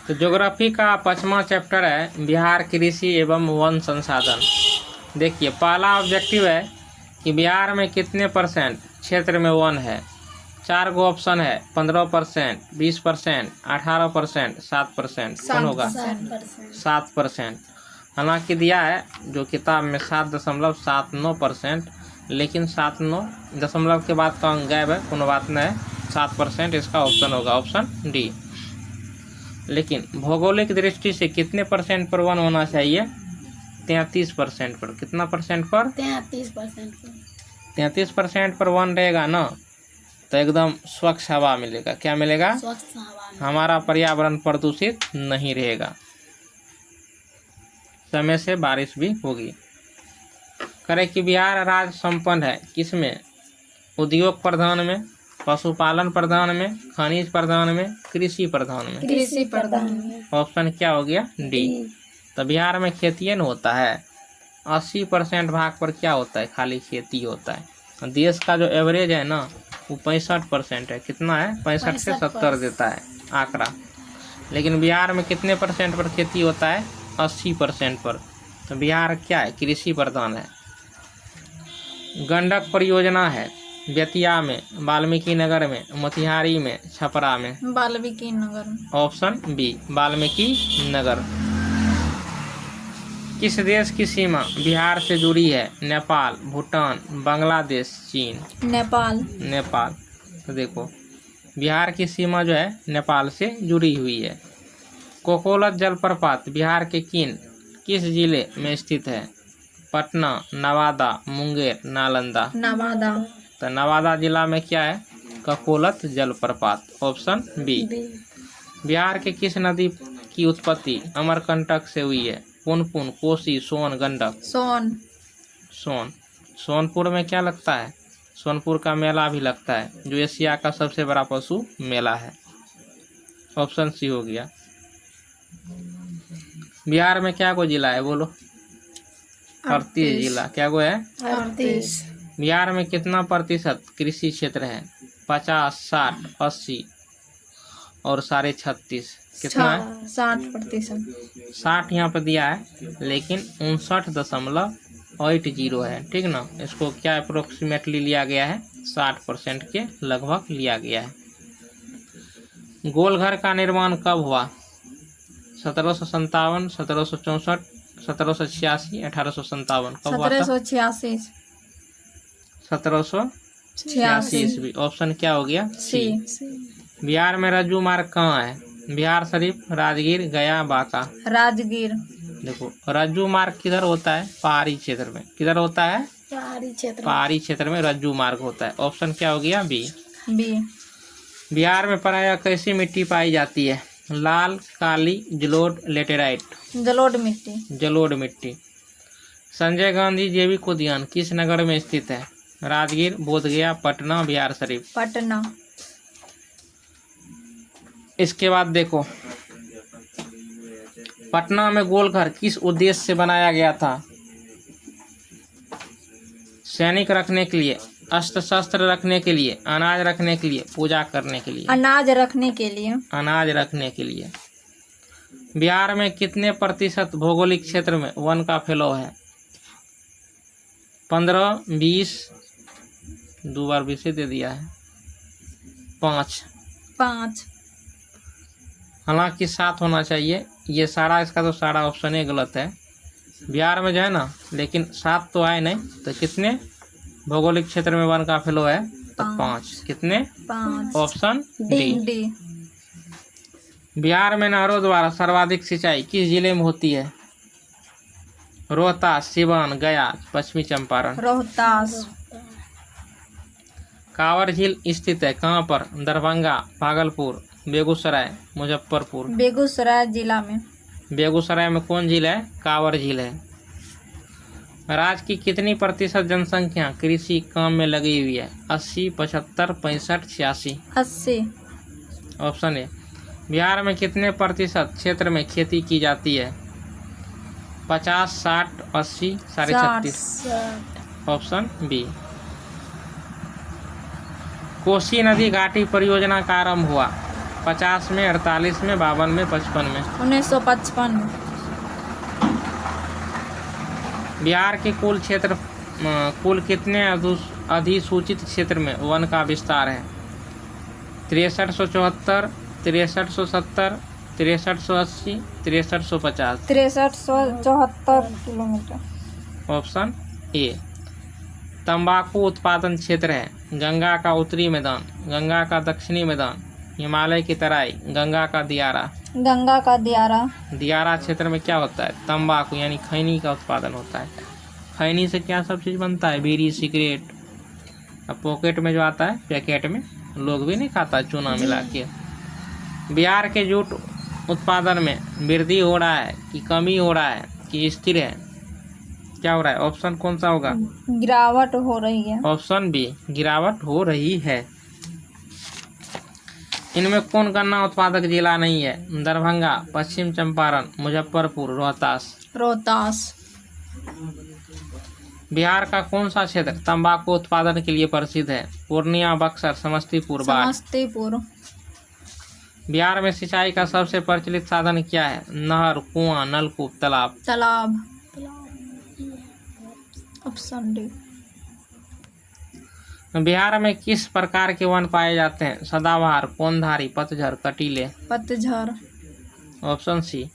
तो ज्योग्राफी का 5वां चैप्टर है बिहार कृषि एवं वन संसाधन। देखिए पहला ऑब्जेक्टिव है कि बिहार में कितने परसेंट क्षेत्र में वन है। 4 गो ऑप्शन है 15%, 20%, 18%, 7%। कौन होगा? 7%। हालांकि दिया है जो किताब में 7.79%, लेकिन 7.9 दशमलव के बाद का अंक गायब है, कोनो बात नहीं है। 7% इसका ऑप्शन होगा, ऑप्शन डी। लेकिन भौगोलिक दृष्टि से कितने परसेंट पर वन होना चाहिए? 33% पर। कितना परसेंट पर? 33% पर। 33% पर वन रहेगा ना, तो एकदम स्वच्छ हवा मिलेगा। क्या मिलेगा? स्वच्छ हवा। हमारा पर्यावरण प्रदूषित नहीं रहेगा, समय से बारिश भी होगी। करें कि बिहार राज्य संपन्न है किसमें? उद्योग प्रधान में, पशुपालन प्रधान में, खनिज प्रधान में, कृषि प्रधान में। कृषि प्रधान में। ऑप्शन क्या हो गया? डी। तो बिहार में खेती न होता है। 80% भाग पर क्या होता है? खाली खेती होता है। देश का जो एवरेज है ना वो 65% है। कितना है? 65 से 70 देता है आंकड़ा। लेकिन बिहार में कितने परसेंट पर खेती होता है? 80% पर। तो बिहार क्या है? कृषि प्रधान है। गंडक परियोजना है बेतिया में, वाल्मीकि नगर में, मोतिहारी में, छपरा में। वाल्मीकि नगर। Option B Valmiki Nagar. किस देश की सीमा बिहार से जुड़ी है? नेपाल, भूटान, बांग्लादेश, चीन। नेपाल। नेपाल। तो देखो बिहार की सीमा जो है नेपाल से जुड़ी हुई है। कोकोलत जलप्रपात बिहार के किस जिले में स्थित है? पटना, नवादा, मुंगेर, नालंदा। नवादा। तो नवादा जिला में क्या है? कोकोलत जलप्रपात। Option B. बिहार के किस नदी की उत्पत्ति अमरकंटक से हुई है? पुनपुन, कोसी, सोन, गंडक। सोनपुर में क्या लगता है? सोनपुर का मेला भी लगता है, जो एशिया का सबसे बड़ा पशु मेला है। ऑप्शन सी हो गया। बिहार में क्या को जिला है? बोलो। 38 जिला। क्या को है? 38। बिहार में कितना प्रतिशत कृषि क्षेत्र है? 50, 60, 80 और 36.5। कितना है? 60%। 60 यहाँ पर दिया है, लेकिन 59.80 है। ठीक ना। इसको क्या अप्रोक्सीमेटली लिया गया है? 60% के लगभग लिया गया है। गोलघर का निर्माण कब हुआ? 1757, 1764, 1786, 1857। कब हुआ था? 1786। 1786 ईस्वी। ऑप्शन क्या हो गया? सी। बिहार में रज्जू मार्ग कहाँ है? बिहार शरीफ, राजगीर, गया, बांका। राजगीर। देखो रज्जू मार्ग किधर होता है? पहाड़ी क्षेत्र में। किधर होता है? पहाड़ी क्षेत्र में रज्जू मार्ग होता है। ऑप्शन क्या हो गया? बी। बिहार में प्रायः कैसी मिट्टी पाई जाती है? लाल, काली, जलोढ़, लेटेराइट। जलोढ़ मिट्टी। संजय गांधी जैविक उद्यान किस नगर में स्थित है? राजगीर, बोधगया, पटना, बिहार शरीफ। पटना। इसके बाद देखो पटना में गोलघर किस उद्देश्य से बनाया गया था? सैनिक रखने के लिए, अस्त्र शस्त्र रखने के लिए, अनाज रखने के लिए, पूजा करने के लिए। अनाज रखने के लिए। अनाज रखने के लिए। बिहार में कितने प्रतिशत भौगोलिक क्षेत्र में वन का फैलाव है? 15, 20, 2 बार 20 दे दिया है। 5। हालांकि 7 होना चाहिए। ये सारा इसका तो सारा ऑप्शन ही गलत है। बिहार में जो है ना, लेकिन 7 तो आए नहीं। तो कितने भौगोलिक क्षेत्र में वन का फैलाव है? तो 5। कितने? 5। Option D. बिहार में नहरों द्वारा सर्वाधिक सिंचाई किस जिले में होती है? रोहतास, सिवान, गया, पश्चिमी चंपारण। रोहतास। कांवर झील स्थित है कहाँ पर? दरभंगा, भागलपुर, बेगूसराय, मुजफ्फरपुर। बेगूसराय जिला में। बेगूसराय में कौन झील है? कांवर झील है। राज्य की कितनी प्रतिशत जनसंख्या कृषि काम में लगी हुई है? 80, 75, 65, 86। 80। Option A. बिहार में कितने प्रतिशत क्षेत्र में खेती की जाती है? 50, 60, 80, 36.5। Option B. कोसी नदी घाटी परियोजना का आरंभ हुआ 50 में, 48 में, 52 में, 55 में। 1955 में। बिहार के कुल कितने अधिसूचित क्षेत्र में वन का विस्तार है? 6374, 6370, 6380, 6350। 6374 किलोमीटर। Option A. तंबाकू उत्पादन क्षेत्र है गंगा का उत्तरी मैदान, गंगा का दक्षिणी मैदान, हिमालय की तराई, गंगा का दियारा। गंगा का दियारा। दियारा क्षेत्र में क्या होता है? तंबाकू यानी खैनी का उत्पादन होता है। खैनी से क्या सब चीज़ बनता है? बीड़ी, सिगरेट। अब पॉकेट में जो आता है पैकेट में, लोग भी नहीं खाता चूना मिला के। बिहार के जूट उत्पादन में वृद्धि हो रहा है कि कमी हो रहा है कि स्थिर है? क्या हो रहा है? ऑप्शन कौन सा होगा? गिरावट हो रही है। ऑप्शन बी, गिरावट हो रही है। इनमें कौन गन्ना उत्पादक जिला नहीं है? दरभंगा, पश्चिम चंपारण, मुजफ्फरपुर, रोहतास। रोहतास। बिहार का कौन सा क्षेत्र तंबाकू उत्पादन के लिए प्रसिद्ध है? पूर्णिया, बक्सर, समस्तीपुर, बाढ़। समस्तीपुर। बिहार में सिंचाई का सबसे प्रचलित साधन क्या है? नहर, कुआं, नलकूप, तालाब। तालाब। Option D. बिहार में किस प्रकार के वन पाए जाते हैं? सदाबहार, कोनधारी, पतझड़, कटीले। पतझड़। Option C.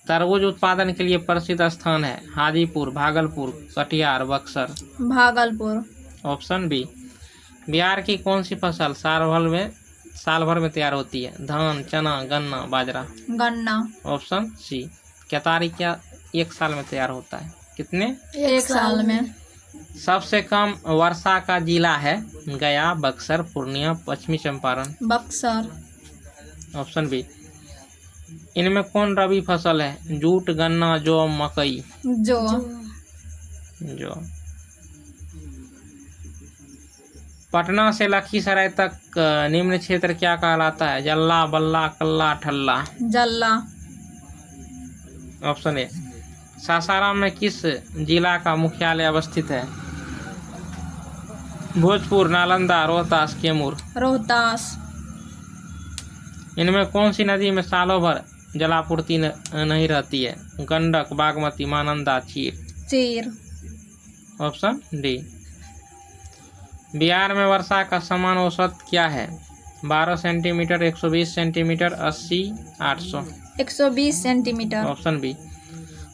तरबूज उत्पादन के लिए प्रसिद्ध स्थान है? हाजीपुर, भागलपुर, कटिहार, बक्सर। भागलपुर। Option B. बिहार की कौन सी फसल साल भर में तैयार होती है? धान, चना, गन्ना, बाजरा। गन्ना। Option C. केतारी क्या एक साल में तैयार होता है? कितने? एक साल में। सबसे कम वर्षा का जिला है? गया, बक्सर, पूर्णिया, पश्चिमी चंपारण। बक्सर। Option B. इनमें कौन रबी फसल है? जूट, गन्ना, जौ, मकई। जो। पटना से लखीसराय तक निम्न क्षेत्र क्या कहलाता है? जल्ला, बल्ला, कल्ला, ठल्ला। जल्ला। Option A. सासाराम में किस जिला का मुख्यालय अवस्थित है? भोजपुर, नालंदा, रोहतास, कैमूर। रोहतास। इनमें कौन सी नदी में सालों भर जलापूर्ति नहीं रहती है? गंडक, बागमती, महानंदा, चीर। चीर। Option D. बिहार में वर्षा का समान औसत क्या है? 12 centimetre, 120 centimetre, 80, 800। 120 centimetre. Option B.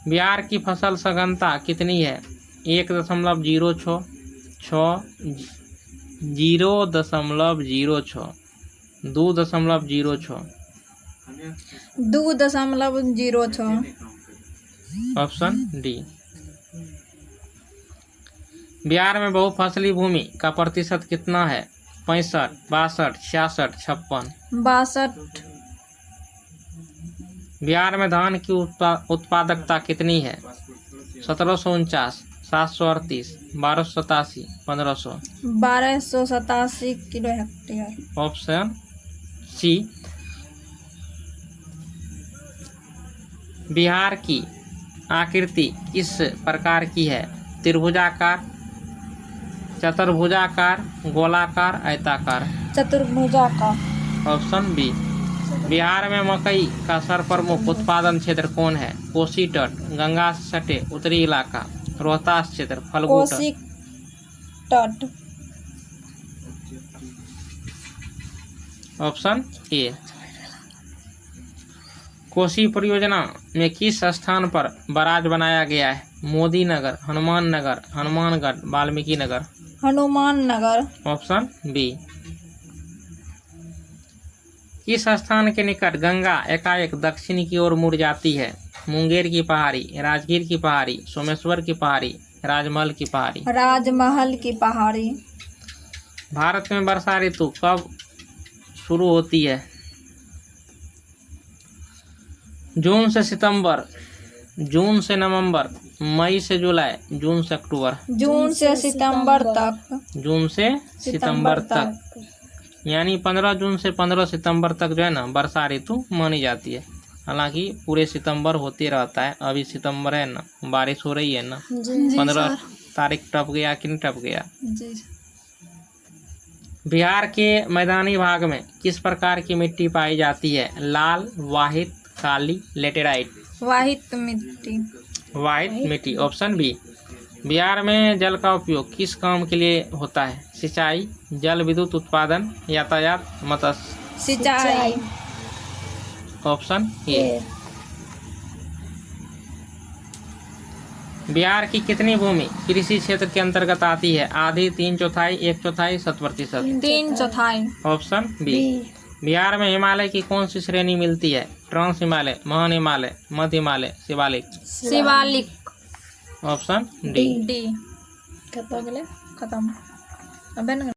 Bihar की फसल सघनता कितनी है? 1.06, 0.06, 2.06। 2.06। Option D. बिहार में बहुफसली भूमि का प्रतिशत कितना है? 65, 62, 66, 56। 62। बिहार में धान की उत्पादकता कितनी है? 1749, 738, 1287, 1500। 1287 kilo hectare. Option C. Bihar की आकृति किस प्रकार की है? त्रिभुजाकार, चतुर्भुजाकार, गोलाकार, आयताकार। चतुर्भुजाकार। Option B. बिहार में मकई का सर्वप्रमुख उत्पादन क्षेत्र कौन है? कोसी तट, गंगा से सटे उत्तरी इलाका, रोहतास क्षेत्र, फल्गु तट। कोसी तट। Option A. कोसी परियोजना में किस स्थान पर बराज बनाया गया है? Modinagar, Hanuman Nagar, Hanumangarh, Valmiki Nagar. Hanuman Nagar. Option B. किस स्थान के निकट गंगा एकाएक दक्षिण की ओर मुड़ जाती है? मुंगेर की पहाड़ी, राजगीर की पहाड़ी, सोमेश्वर की पहाड़ी, राजमहल की पहाड़ी। राजमहल की पहाड़ी। भारत में वर्षा ऋतु कब शुरू होती है? जून से सितंबर, जून से नवंबर, मई से जुलाई, जून से अक्टूबर। जून से सितंबर तक। जून से सितंबर तक। यानी 15 जून से 15 सितंबर तक जो है ना वर्षा ऋतु मानी जाती है। हालांकि पूरे सितंबर होते रहता है। अभी सितंबर है ना, बारिश हो रही है ना। 15 तारीख टप गया कि नहीं टप गया? जी। बिहार के मैदानी भाग में किस प्रकार की मिट्टी पाई जाती है? लाल, वाहित, काली, लेटेराइट। वाहित मिट्टी। वाहित मिट्टी, ऑप्शन बी। बिहार में जल का उपयोग किस काम के लिए होता है? सिंचाई, जल विद्युत उत्पादन, यातायात, मत्स्य। सिंचाई। Option A. बिहार की कितनी भूमि कृषि क्षेत्र के अंतर्गत आती है? आधी, 3/4, 1/4, 7%। 3/4। Option B. बिहार में हिमालय की कौन सी श्रेणी मिलती है? ट्रांस हिमालय, महान हिमालय, मध्य Himalaya, Shivalik. Shivalik. Option D. D. खत्म। अबे